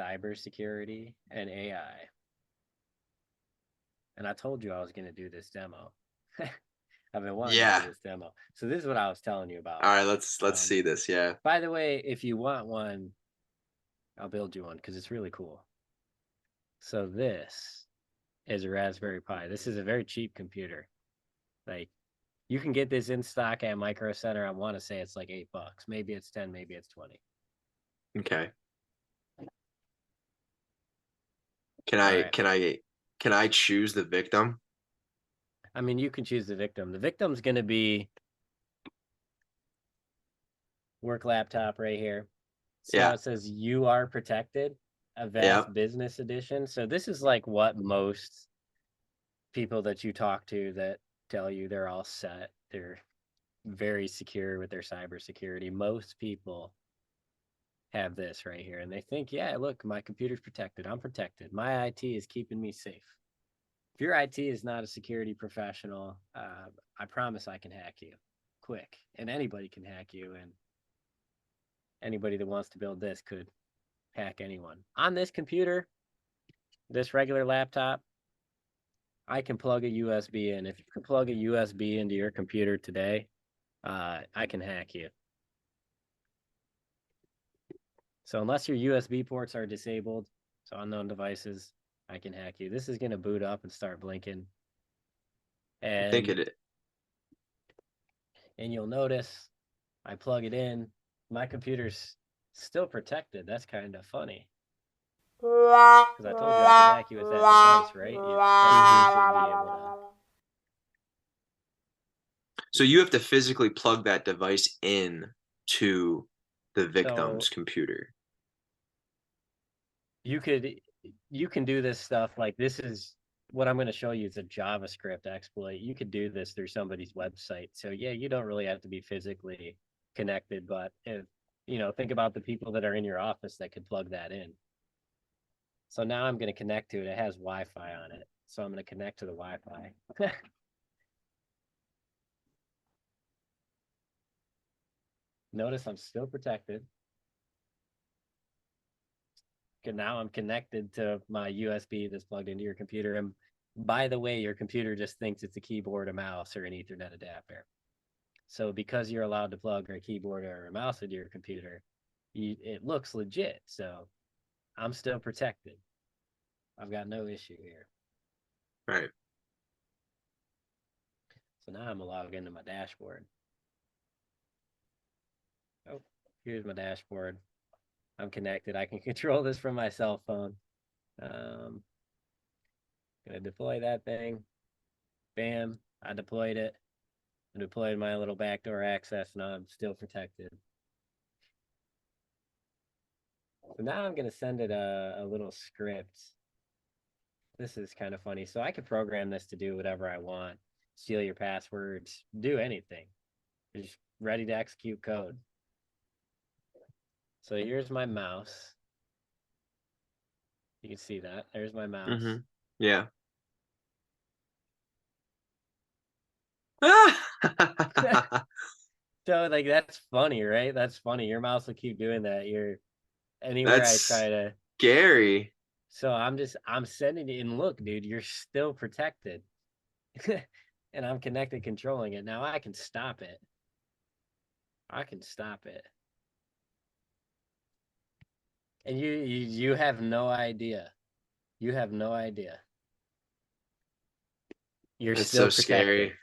cybersecurity and AI. And I told you I was going to do this demo. I've been wanting to Yeah. do this demo. So this is what I was telling you about. All right, let's Um, see this. Yeah. by the way, if you want one, I'll build you one because it's really cool. So this is a Raspberry Pi. This is a very cheap computer. Like you can get this in stock at Micro Center. I want to say it's like $8. Maybe it's 10, maybe it's 20. Okay. Can All I right. can I can I choose the victim? I mean, you can choose the victim. The victim's going to be work laptop right here. See how Yeah. it says you are protected? Yep. Advanced Business Edition. So this is like what most people that you talk to that tell you they're all set. They're very secure with their cybersecurity. Most people have this right here and they think, yeah, look, my computer's protected. I'm protected. My IT is keeping me safe. If your IT is not a security professional, I promise I can hack you quick. And anybody can hack you. And anybody that wants to build this could hack anyone. On this computer, this regular laptop, I can plug a USB in. If you can plug a USB into your computer today, I can hack you. So unless your USB ports are disabled, so unknown devices, I can hack you. This is going to boot up and start blinking. I think And it. you'll notice I plug it in. My computer's still protected. That's kind of funny. Because I told you I could hack you with that device, right? You should be able to. So you have to physically plug that device in to the So victim's computer. you can do this stuff like this is what I'm going to show you is a JavaScript exploit. You could do this through somebody's website. So yeah, you don't really have to be physically connected, but if think about the people that are in your office that could plug that in. So now I'm going to connect to it. It has Wi-Fi on it. So I'm going to connect to the Wi-Fi. Notice I'm still protected. And now I'm connected to my USB that's plugged into your computer. And by the way, your computer just thinks it's a keyboard, a mouse, or an Ethernet adapter. So because you're allowed to plug a keyboard or a mouse into your computer, it looks legit. So I'm still protected. I've got no issue here. Right. So now I'm gonna log into my dashboard. Oh, here's my dashboard. I'm connected. I can control this from my cell phone. Gonna deploy that thing. Bam, I deployed it. I deployed my little backdoor access. Now I'm still protected. So now I'm gonna send it a little script. This is kind of funny. So I could program this to do whatever I want, steal your passwords, do anything. It's just ready to execute code. So here's my mouse. You can see that. There's my mouse. Mm-hmm. Yeah. So like that's funny, right? That's funny. Your mouse will keep doing that. You're anywhere I That's try to. scary. So I'm sending it and look, dude, you're still protected. And I'm connected controlling it. Now I can stop it. I can stop it. And you have no idea. You have no idea. You're That's still so protected. scary.